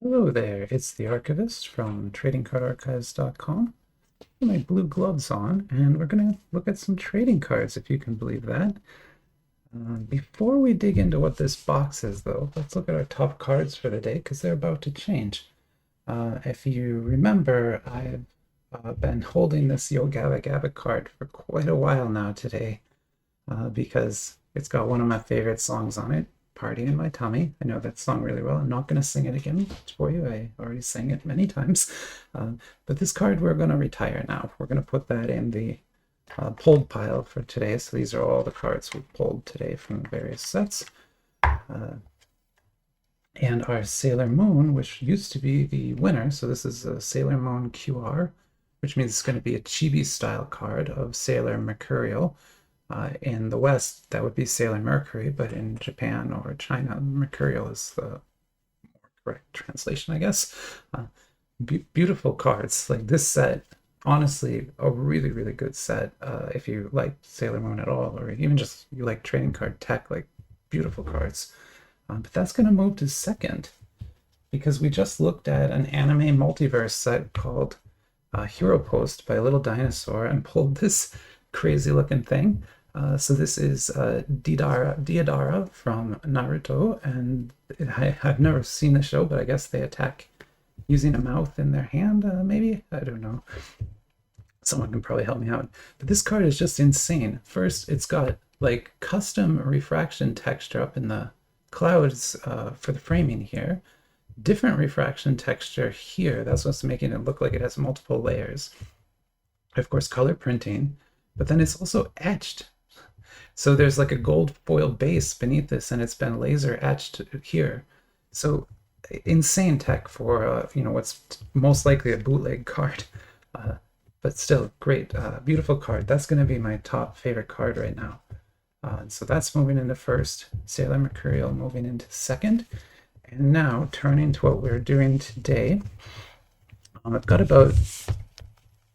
Hello there, it's the Archivist from tradingcardarchives.com. My blue gloves on, and we're going to look at some trading cards, if you can believe that. Before we dig into what this box is, though, let's look at our top cards for the day, because they're about to change. If you remember, I've been holding this Yo Gabba Gabba card for quite a while now today, because it's got one of my favorite songs on it, Party in My Tummy. I know that song really well. I'm not going to sing it again for you. I already sang it many times. But this card we're going to retire now. We're going to put that in the pulled pile for today. So these are all the cards we pulled today from various sets. And our Sailor Moon, which used to be the winner. So this is a Sailor Moon QR, which means it's going to be a chibi style card of Sailor Mercurial. In the West, that would be Sailor Mercury, but in Japan or China, Mercurial is the more correct translation, I guess. Beautiful cards. Like this set, honestly, a really, really good set. If you like Sailor Moon at all, or even just you like trading card tech, like beautiful cards. But that's going to move to second because we just looked at an anime multiverse set called Hero Post by Little Dinosaur and pulled this crazy looking thing. So this is Deidara from Naruto, and I've never seen the show, but I guess they attack using a mouth in their hand, maybe? I don't know. Someone can probably help me out. But this card is just insane. First, it's got like custom refraction texture up in the clouds for the framing here. Different refraction texture here. That's what's making it look like it has multiple layers. Of course, color printing, but then it's also etched. So there's like a gold foil base beneath this, and it's been laser etched here. So insane tech for what's most likely a bootleg card, but still great, beautiful card. That's going to be my top favorite card right now. So that's moving into first. Sailor Mercurial moving into second. And now turning to what we're doing today. I've got about,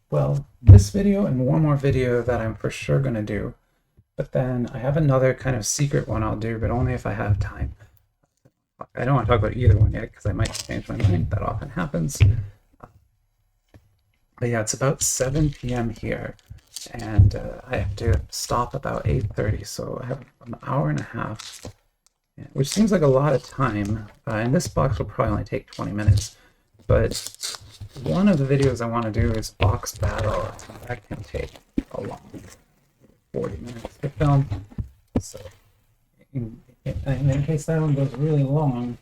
well, this video and one more video that I'm for sure going to do. But then I have another kind of secret one I'll do, but only if I have time. I don't want to talk about either one yet because I might change my mind. That often happens. But yeah, it's about 7 p.m. here, and I have to stop about 8:30, so I have an hour and a half, which seems like a lot of time. And this box will probably only take 20 minutes. But one of the videos I want to do is box battle. That can take a long 40 minutes to film. So in case that one goes really long,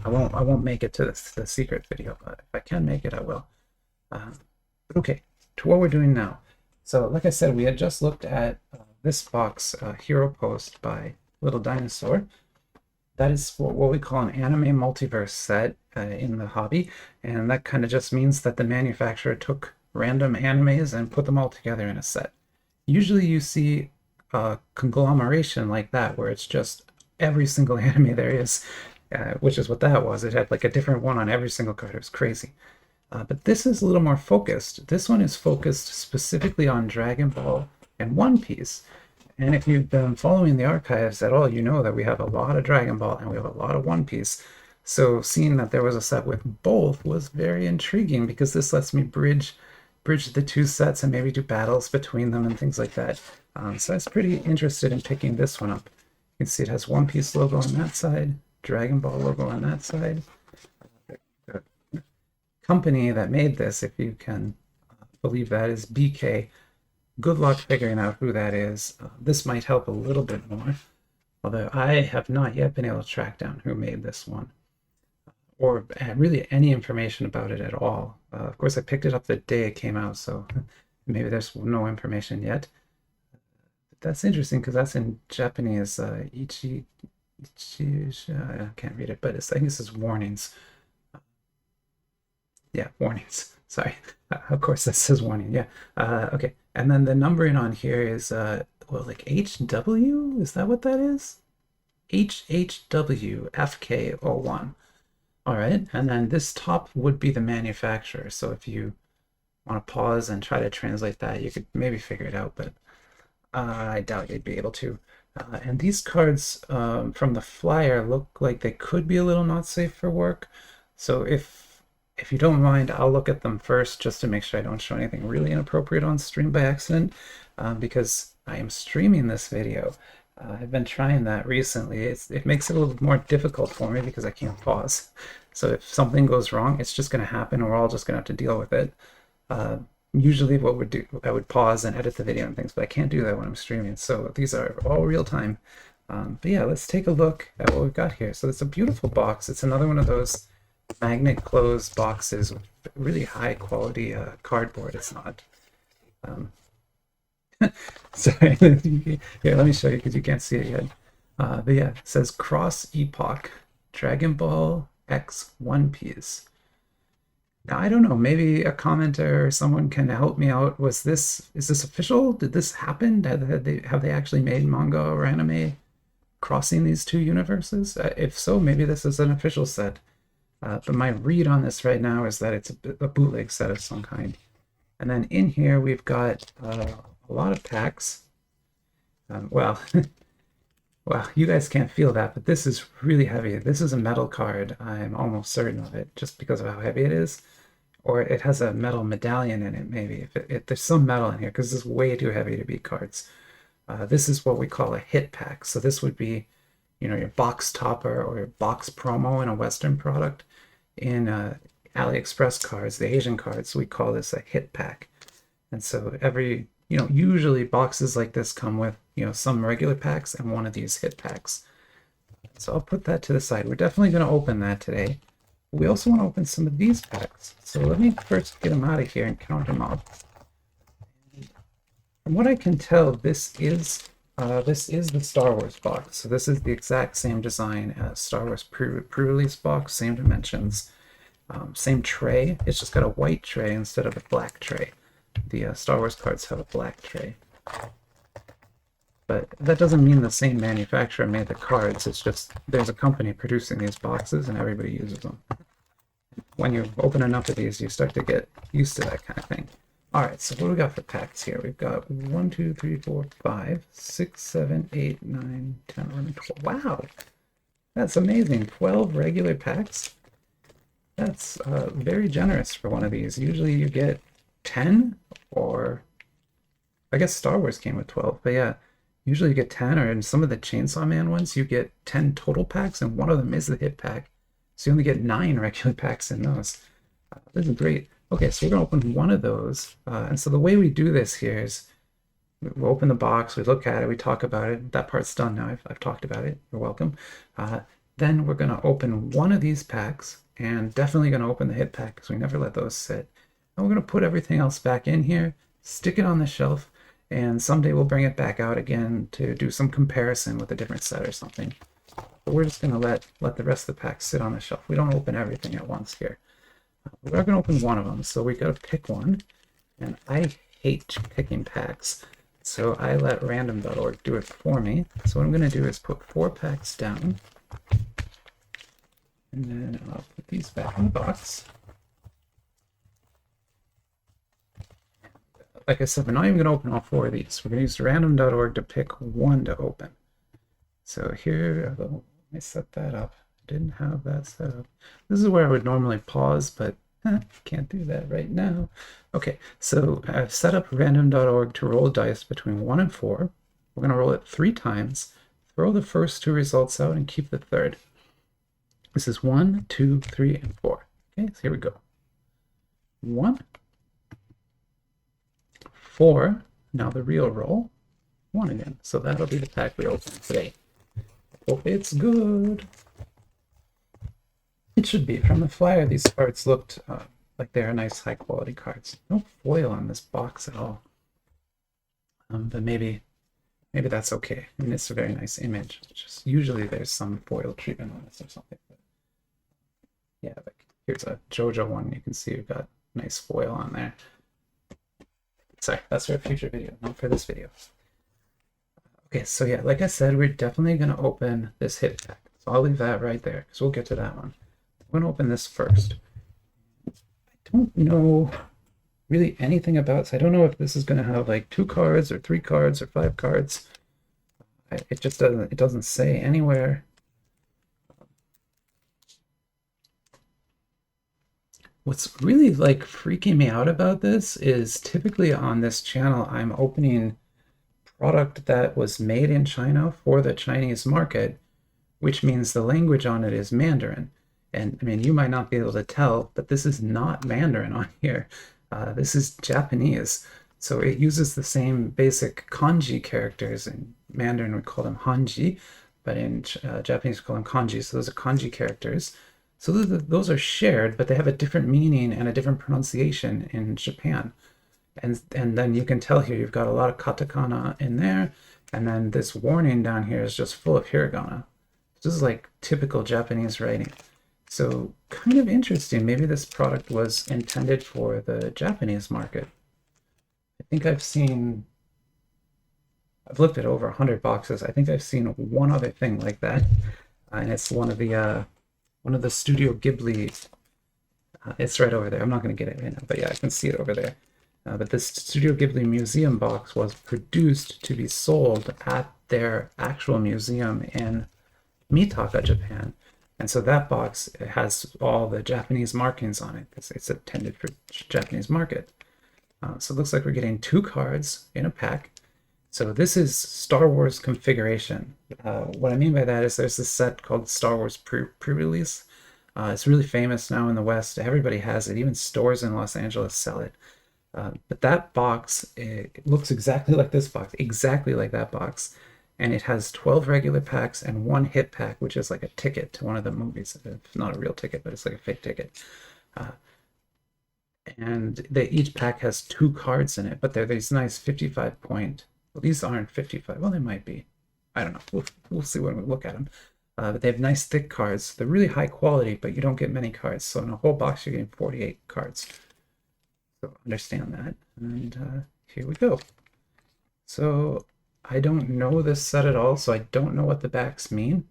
I won't make it to the secret video, but if I can make it, I will. But okay, to what we're doing now. So like I said, we had just looked at this box, Hero Post by Little Dinosaur. That is what we call an anime multiverse set in the hobby, and that kind of just means that the manufacturer took random animes and put them all together in a set. Usually you see a conglomeration like that where it's just every single anime there is, which is what that was. It had like a different one on every single card. It was crazy. But this is a little more focused. This one is focused specifically on Dragon Ball and One Piece. And if you've been following the archives at all, you know that we have a lot of Dragon Ball and we have a lot of One Piece. So seeing that there was a set with both was very intriguing because this lets me bridge the two sets and maybe do battles between them and things like that. So I was pretty interested in picking this one up. You can see it has One Piece logo on that side, Dragon Ball logo on that side. The company that made this, if you can believe that, is BK. Good luck figuring out who that is. This might help a little bit more, although I have not yet been able to track down who made this one, or really any information about it at all. Of course, I picked it up the day it came out, so maybe there's no information yet. But that's interesting because that's in Japanese. I can't read it, but I think this is warnings. Yeah, warnings. Sorry. Of course, that says warning. Yeah. Okay. And then the numbering on here is, well, like HW? Is that what that is? HHW FK01. All right. And then this top would be the manufacturer. So if you want to pause and try to translate that, you could maybe figure it out, but I doubt you'd be able to. And these cards from the flyer look like they could be a little not safe for work. So if you don't mind, I'll look at them first just to make sure I don't show anything really inappropriate on stream by accident, because I am streaming this video. I've been trying that recently. It makes it a little more difficult for me because I can't pause. So if something goes wrong, it's just going to happen, and we're all just going to have to deal with it. Usually what would do, I would pause and edit the video and things, but I can't do that when I'm streaming. So these are all real time. But yeah, let's take a look at what we've got here. So it's a beautiful box. It's another one of those magnet closed boxes with really high quality cardboard. It's not. Sorry, here, let me show you because you can't see it yet. But yeah, it says Cross Epoch Dragon Ball X One Piece. Now, I don't know, maybe a commenter or someone can help me out. Is this official? Did this happen? Have they actually made manga or anime crossing these two universes? If so, maybe this is an official set. But my read on this right now is that it's a bootleg set of some kind. And then in here we've got a lot of packs. Well, well, you guys can't feel that, but this is really heavy. This is a metal card. I'm almost certain of it, just because of how heavy it is. Or it has a metal medallion in it, maybe. If there's some metal in here, because this is way too heavy to be cards. This is what we call a hit pack. So this would be, you know, your box topper or your box promo in a Western product. In AliExpress cards, the Asian cards, we call this a hit pack. And so every, you know, usually boxes like this come with, you know, some regular packs and one of these hit packs. So I'll put that to the side. We're definitely going to open that today. We also want to open some of these packs. So let me first get them out of here and count them up. From what I can tell, this is the Star Wars box. So this is the exact same design as Star Wars pre-release box, same dimensions, same tray. It's just got a white tray instead of a black tray. The Star Wars cards have a black tray. But that doesn't mean the same manufacturer made the cards. It's just there's a company producing these boxes and everybody uses them. When you open enough of these, you start to get used to that kind of thing. All right, so what do we got for packs here? We've got 1, 2, 3, 4, 5, 6, 7, 8, 9, 10, 11, 12. Wow, that's amazing. 12 regular packs. That's very generous for one of these. Usually you get 10, or I guess Star Wars came with 12, but yeah. Usually you get 10, or in some of the Chainsaw Man ones, you get 10 total packs, and one of them is the hit pack. So you only get 9 regular packs in those. This is great. Okay, so we're going to open one of those. And so the way we do this here is we open the box, we look at it, we talk about it. That part's done now. I've talked about it. You're welcome. Then we're going to open one of these packs, and definitely going to open the hit pack because we never let those sit. And we're going to put everything else back in here, stick it on the shelf, and someday we'll bring it back out again to do some comparison with a different set or something. But we're just going to let the rest of the packs sit on the shelf. We don't open everything at once here. We're going to open one of them, so we got to pick one. And I hate picking packs, so I let random.org do it for me. So what I'm going to do is put 4 packs down. And then I'll put these back in the box. Like I said, we're not even going to open all 4 of these. We're going to use random.org to pick one to open. So here, let me set that up. I didn't have that set up. This is where I would normally pause, but can't do that right now. Okay, so I've set up random.org to roll dice between 1 and 4. We're going to roll it 3 times, throw the first 2 results out, and keep the third. This is 1, 2, 3, and 4. Okay, so here we go. 1, 4, now the real roll, 1 again. So that'll be the pack we open today. Hope it's good. It should be. From the flyer, these cards looked like they're nice, high-quality cards. No foil on this box at all. But maybe that's okay. I mean, it's a very nice image. Just usually there's some foil treatment on this or something. But yeah, like here's a JoJo one. You can see we've got nice foil on there. Sorry, that's for a future video, not for this video. Okay, so yeah, like I said, we're definitely going to open this hit pack. So I'll leave that right there because we'll get to that one. I'm going to open this first. I don't know really anything about this. I don't know if this is going to have like 2 cards or 3 cards or 5 cards. It just doesn't say anywhere. What's really like freaking me out about this is typically on this channel, I'm opening product that was made in China for the Chinese market, which means the language on it is Mandarin. And I mean, you might not be able to tell, but this is not Mandarin on here. This is Japanese. So it uses the same basic kanji characters. In Mandarin, we call them hanji, but in Japanese, we call them kanji. So those are kanji characters. So those are shared, but they have a different meaning and a different pronunciation in Japan. And then you can tell here you've got a lot of katakana in there, and then this warning down here is just full of hiragana. This is like typical Japanese writing. So kind of interesting. Maybe this product was intended for the Japanese market. I think I've looked at over 100 boxes. I think I've seen one other thing like that, and it's one of the Studio Ghibli. It's right over there. I'm not going to get it right now, but yeah, I can see it over there. But this Studio Ghibli museum box was produced to be sold at their actual museum in Mitaka, Japan. And so that box has all the Japanese markings on it. It's intended for Japanese market. So it looks like we're getting 2 cards in a pack. So this is Star Wars configuration. What I mean by that is there's this set called Star Wars pre-release. It's really famous now in the West. Everybody has it. Even stores in Los Angeles sell it. But that box, it looks exactly like this box, exactly like that box. And it has 12 regular packs and 1 hit pack, which is like a ticket to one of the movies. It's not a real ticket, but it's like a fake ticket. And each pack has 2 cards in it, but they're these nice 55 point. Well, these aren't 55. Well, they might be. I don't know. We'll see when we look at them. But they have nice thick cards. They're really high quality, but you don't get many cards. So in a whole box, you're getting 48 cards. So understand that. And here we go. So I don't know this set at all, so I don't know what the backs mean.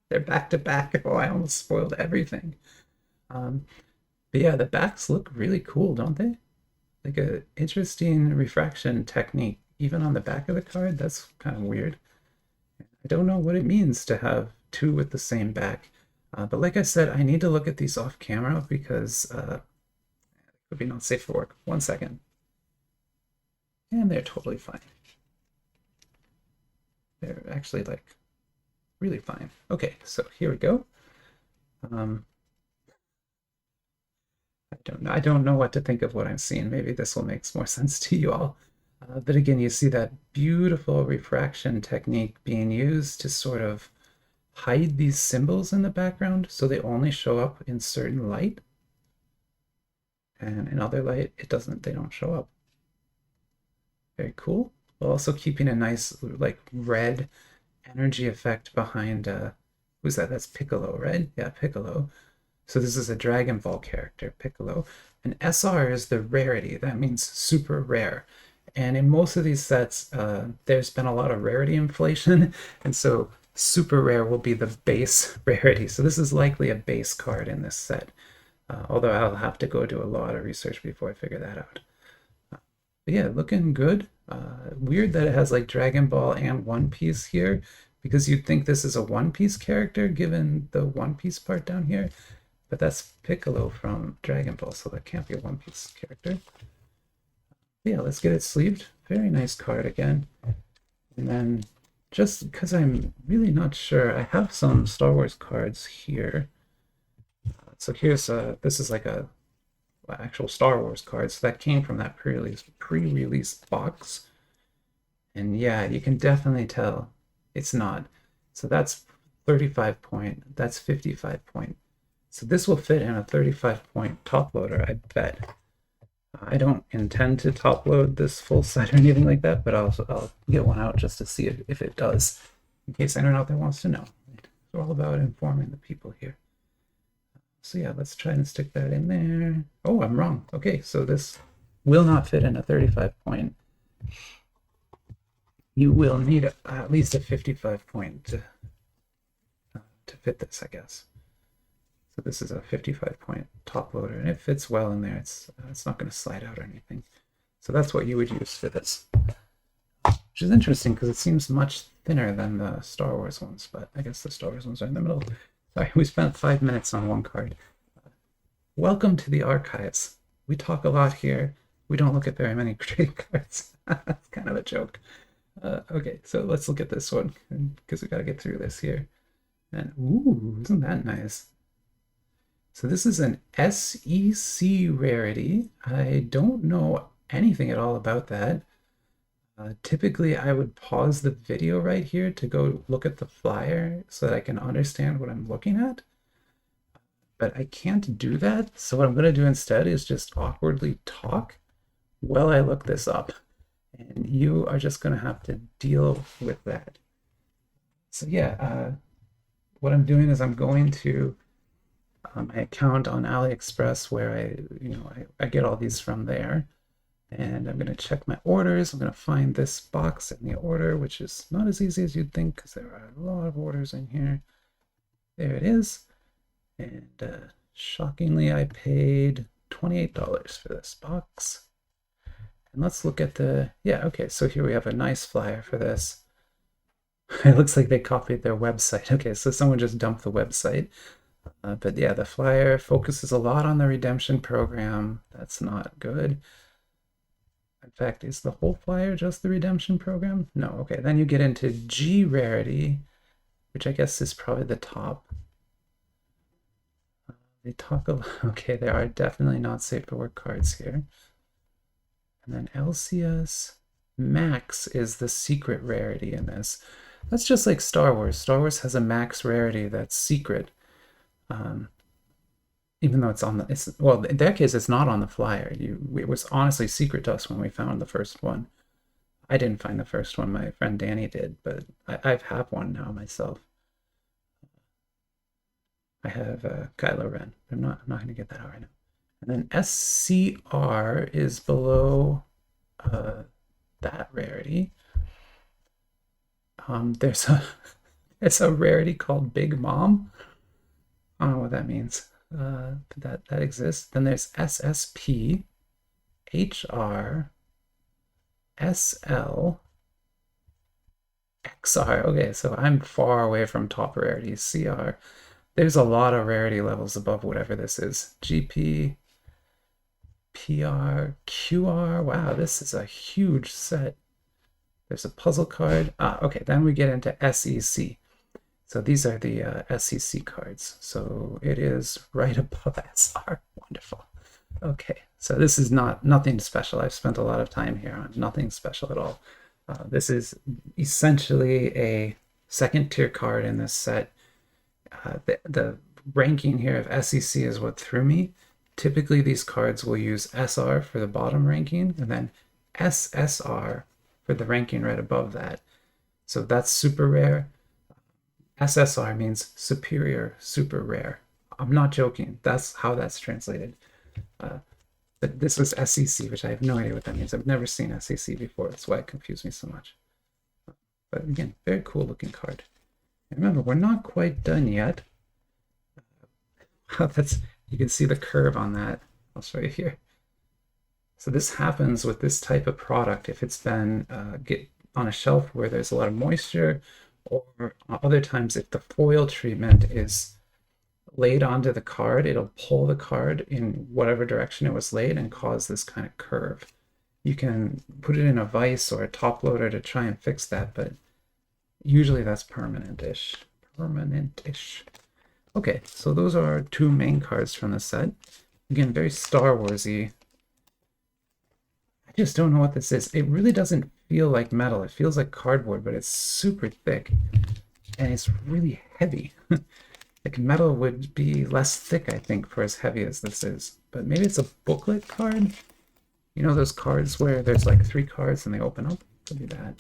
They're back to back. Oh, I almost spoiled everything. But yeah, the backs look really cool, don't they? Like a interesting refraction technique, even on the back of the card. That's kind of weird. I don't know what it means to have 2 with the same back. But like I said, I need to look at these off camera because it would be not safe for work. 1 second. And they're totally fine. They're actually like really fine. Okay, so here we go. I don't know what to think of what I'm seeing. Maybe this will make more sense to you all. But again, you see that beautiful refraction technique being used to sort of hide these symbols in the background so they only show up in certain light. And in other light, they don't show up. Very cool. While also keeping a nice like red energy effect behind who's that? That's Piccolo, right? Yeah, Piccolo. So this is a Dragon Ball character, Piccolo. And SR is the rarity. That means super rare. And in most of these sets, there's been a lot of rarity inflation. And so super rare will be the base rarity. So this is likely a base card in this set. Although I'll have to go do a lot of research before I figure that out. But yeah, looking good. Weird that it has like Dragon Ball and One Piece here, because you'd think this is a One Piece character given the One Piece part down here. But that's Piccolo from Dragon Ball, so that can't be a One Piece character. Yeah, let's get it sleeved. Very nice card again. And then, just because I'm really not sure, I have some Star Wars cards here. So here's this is like a actual Star Wars card. So that came from that pre-release box. And yeah, you can definitely tell it's not. So that's 35 point. That's 55 point. So this will fit in a 35 point top loader, I bet. I don't intend to top load this full set or anything like that, but I'll get one out just to see if it does, in case anyone out there wants to know. It's all about informing the people here. So yeah, let's try and stick that in there. Oh, I'm wrong. Okay, so this will not fit in a 35 point. You will need at least a 55 point to fit this, I guess. So this is a 55 point top loader, and it fits well in there. It's not going to slide out or anything. So that's what you would use for this. which is interesting because it seems much thinner than the Star Wars ones, but I guess the Star Wars ones are in the middle. Sorry, we spent 5 minutes on one card. Welcome to the archives. We talk a lot here. We don't look at very many trading cards. That's kind of a joke. Okay, so let's look at this one because we got to get through this here. And ooh, isn't that nice? So this is an SEC rarity. I don't know anything at all about that. Typically, I would pause the video right here to go look at the flyer so that I can understand what I'm looking at. But I can't do that. So what I'm going to do instead is just awkwardly talk while I look this up. And you are just going to have to deal with that. So yeah, what I'm doing is I'm going to my account on AliExpress where I get all these from there. And I'm going to check my orders. I'm going to find this box in the order, which is not as easy as you'd think because there are a lot of orders in here. There it is. And shockingly, I paid $28 for this box. And let's look at the, yeah, okay, so here we have a nice flyer for this. It looks like they copied their website. Okay, so someone just dumped the website. But yeah, the flyer focuses a lot on the redemption program. That's not good. In fact, is the whole flyer just the redemption program? No, okay, then you get into G rarity, which I guess is probably the top. They talk a lot, okay, there are definitely not safe for work cards here. And then LCS Max is the secret rarity in this. That's just like Star Wars. Star Wars has a max rarity that's secret. Even though it's on the, well, in that case, it's not on the flyer. It was honestly secret to us when we found the first one. I didn't find the first one. My friend Danny did, but I have one now myself. I have Kylo Ren. I'm not going to get that out right now. And then SCR is below that rarity. There's a rarity called Big Mom. I don't know what that means. That exists. Then there's SSP, HR, SL, XR. Okay, so I'm far away from top rarities. CR. There's a lot of rarity levels above whatever this is. GP, PR, QR. Wow, this is a huge set. There's a puzzle card. Okay, then we get into SEC. So these are the SEC cards. So it is right above SR. Wonderful. Okay, so this is nothing special. I've spent a lot of time here on nothing special at all. This is essentially a second tier card in this set. The ranking here of SEC is what threw me. Typically, these cards will use SR for the bottom ranking and then SSR for the ranking right above that. So that's super rare. SSR means superior, super rare. I'm not joking. That's how that's translated. But this was SEC, which I have no idea what that means. I've never seen SEC before. That's why it confused me so much. But again, very cool looking card. And remember, we're not quite done yet. You can see the curve on that. I'll show you here. So this happens with this type of product if it's been get on a shelf where there's a lot of moisture, or other times if the foil treatment is laid onto the card, it'll pull the card in whatever direction it was laid and cause this kind of curve. You can put it in a vise or a top loader to try and fix that, but usually that's permanent-ish. Permanent-ish. Okay, so those are our two main cards from the set. Again, very Star Wars-y. I just don't know what this is. It really doesn't feel like metal. It feels like cardboard, but it's super thick. And it's really heavy. Like metal would be less thick, I think, for as heavy as this is. But maybe it's a booklet card? You know those cards where there's like 3 cards and they open up? Could be that.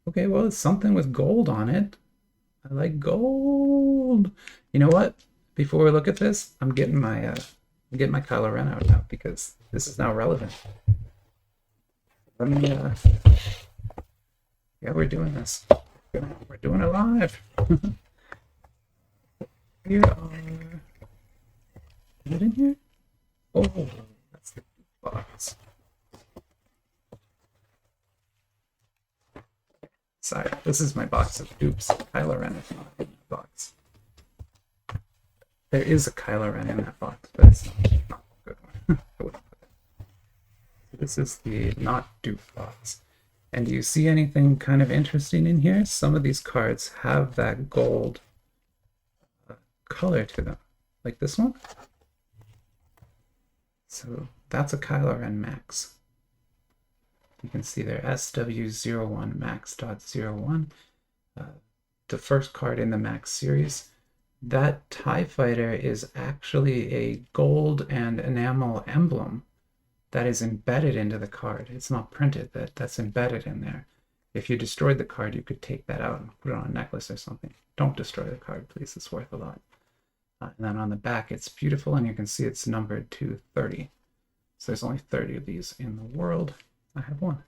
Okay, well, it's something with gold on it. I like gold. You know what? Before we look at this, I'm getting my Kylo Ren out now because this is now relevant. Let me yeah, we're doing this. We're doing it live. Here are, is it in here? Oh, that's the box. Sorry, this is my box of Oops. Kylo Ren is not in the box. There is a Kylo Ren in that box, but it's not a good one. This is the not dupe box. And do you see anything kind of interesting in here? Some of these cards have that gold color to them, like this one. So that's a Kylo Ren Max. You can see there SW01 Max.01, the first card in the Max series. That TIE Fighter is actually a gold and enamel emblem that is embedded into the card. It's not printed, that's embedded in there. If you destroyed the card, you could take that out and put it on a necklace or something. Don't destroy the card, please. It's worth a lot. And then on the back, it's beautiful, and you can see it's numbered to 30. So there's only 30 of these in the world. I have one.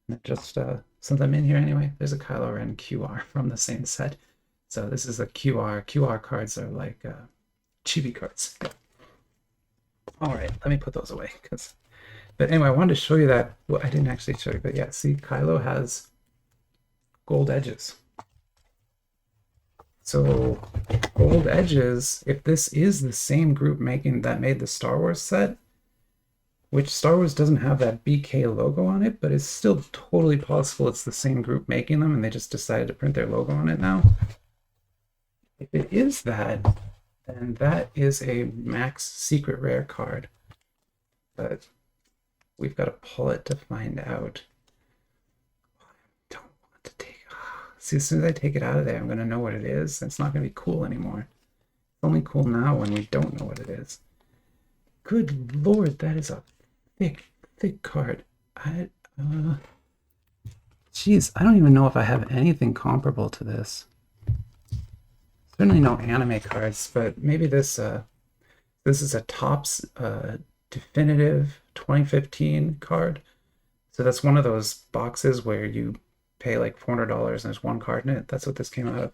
And just since I'm in here anyway, there's a Kylo Ren QR from the same set. So this is a QR. QR cards are like chibi cards. All right, let me put those away. But anyway, I wanted to show you that. Well, I didn't actually show you, but yeah, see, Kylo has gold edges. So gold edges, if this is the same group that made the Star Wars set, which Star Wars doesn't have that BK logo on it, but it's still totally possible it's the same group making them and they just decided to print their logo on it now. If it is that, then that is a Max Secret Rare card. But we've got to pull it to find out. I don't want to take... See, as soon as I take it out of there, I'm going to know what it is. It's not going to be cool anymore. It's only cool now when we don't know what it is. Good Lord, that is a thick card. Geez, I don't even know if I have anything comparable to this. Certainly no anime cards, but maybe this is a Topps definitive 2015 card. So that's one of those boxes where you pay like $400 and there's one card in it. That's what this came out of.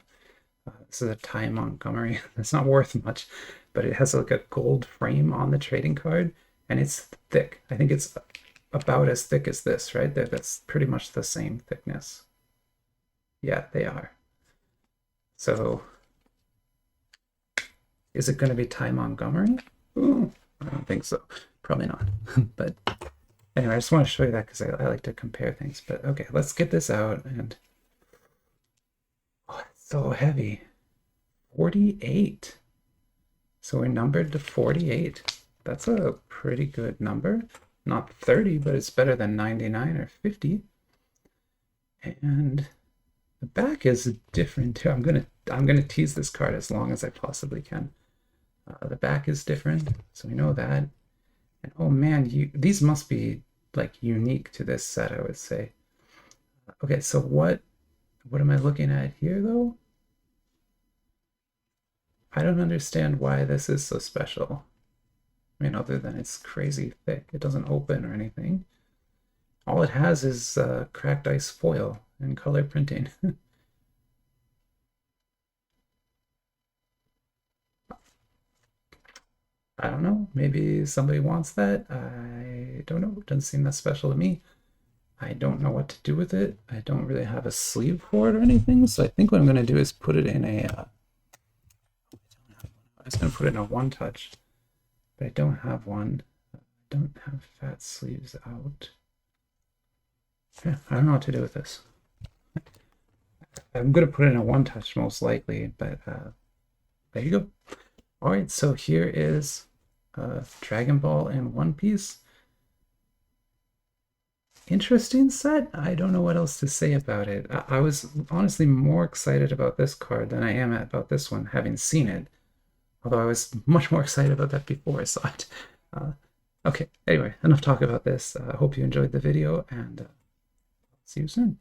This is a Ty Montgomery. It's not worth much, but it has like a gold frame on the trading card, and it's thick. I think it's about as thick as this, right? That's pretty much the same thickness. Yeah, they are. So is it going to be Ty Montgomery? Ooh, I don't think so. Probably not. But anyway, I just want to show you that because I like to compare things. But okay, let's get this out. And oh, it's so heavy. 48. So we're numbered to 48. That's a pretty good number. Not 30, but it's better than 99 or 50. And the back is different too. I'm gonna tease this card as long as I possibly can. The back is different, so we know that. And oh man, these must be like unique to this set, I would say. Okay, so what am I looking at here though? I don't understand why this is so special. I mean, other than it's crazy thick. It doesn't open or anything. All it has is cracked ice foil and color printing. I don't know. Maybe somebody wants that. I don't know. It doesn't seem that special to me. I don't know what to do with it. I don't really have a sleeve for it or anything. So I think what I'm going to do is put it in a... I was going to put it in a one-touch, but I don't have one. I don't have fat sleeves out. Yeah, I don't know what to do with this. I'm going to put it in a one-touch most likely, but there you go. All right, so here is Dragon Ball in One Piece. Interesting set. I don't know what else to say about it. I was honestly more excited about this card than I am about this one, having seen it. Although I was much more excited about that before I saw it. Okay, anyway, enough talk about this. I hope you enjoyed the video, and see you soon.